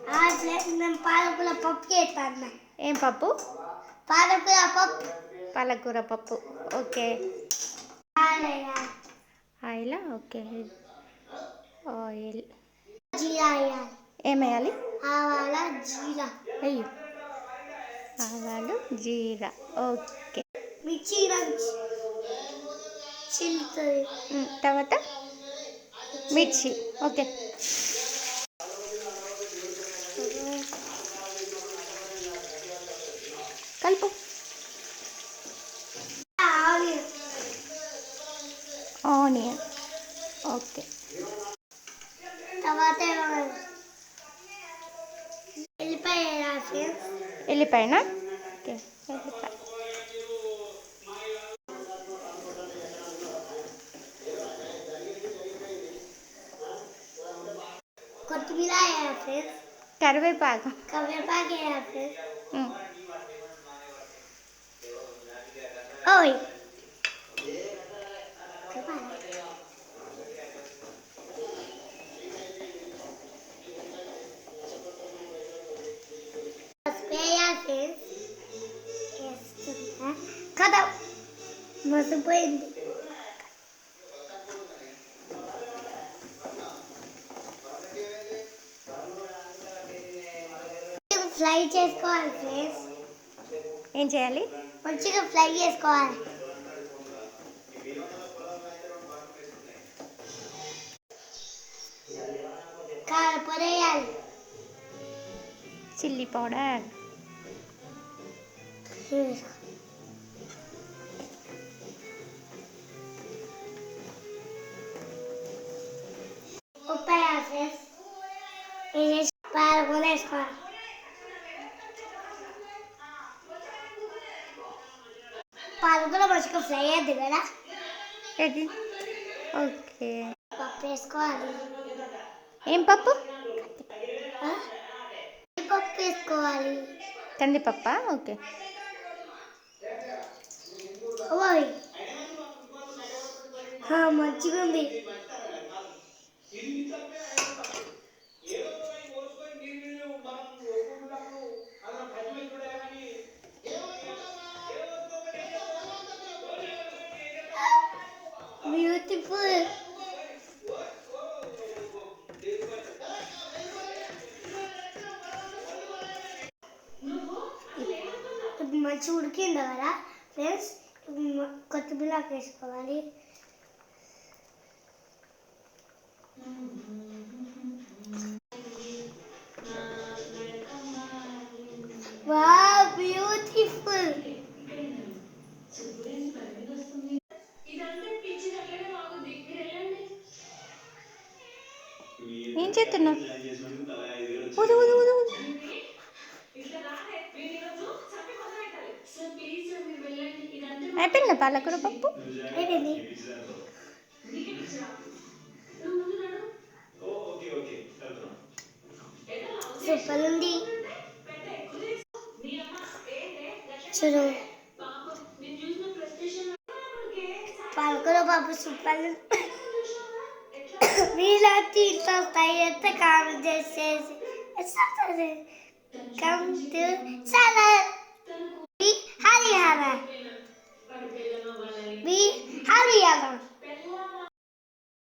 నేను పాలకూర పప్పు చేస్తాను. ఏం పప్పు? పాలకూర పప్పు. పాలకూర పప్పు. ఓకే. ఆయిల్. ఓకే. ఆయిల్. జీరా. ఏమేయాలి? ఆవాల జీరా. అయ్యో, ఆవాలు జీరా. ఓకే. మిర్చి చిల్లుతుంది. తర్వాత మిర్చి. ఓకే. కలుపు. ఆనియన్. ఓకే. తర్వాత ఎల్లిపాయనా? ఓకే. ఎల్లిపాయ. కొత్తిమీర. కరివేపాకు. ఓయ్ కదా మసిపోయింది. ఫ్రై చేసుకోవాలి ఫ్రెండ్స్. ఏం చేయాలి? మంచిగా ఫ్రై చేసుకోవాలి. కారపొడి వేయాలి. Chilli powder. ఉప్పు వేయాలి ఫ్రెండ్స్. పాలకూర వేసుకోవాలి. పాలకూర మంచిగా ఫ్రై అయ్యింది కదా. ఓకే. పప్పు వేసుకోవాలి. ఏం పప్పు? పప్పు వేసుకోవాలి. కందిపప్పా? ఓకే. మంచిగా ఉంది. బ్యూటిఫుల్. మంచిగా ఉడికింది కదా ఫ్రెండ్స్. కొత్తిమీర వేసుకోవాలి. Wow, beautiful. ఏం చేస్తున్నావు? అయిపోయిందా పాలకూర పప్పు? అయిపోయింది. సూపర్ ఉంది. చూడు, పాలకూర పప్పు సూపర్. మీలా తీస్తే కామెంట్ చేసేసి come to salad. Be Haryana.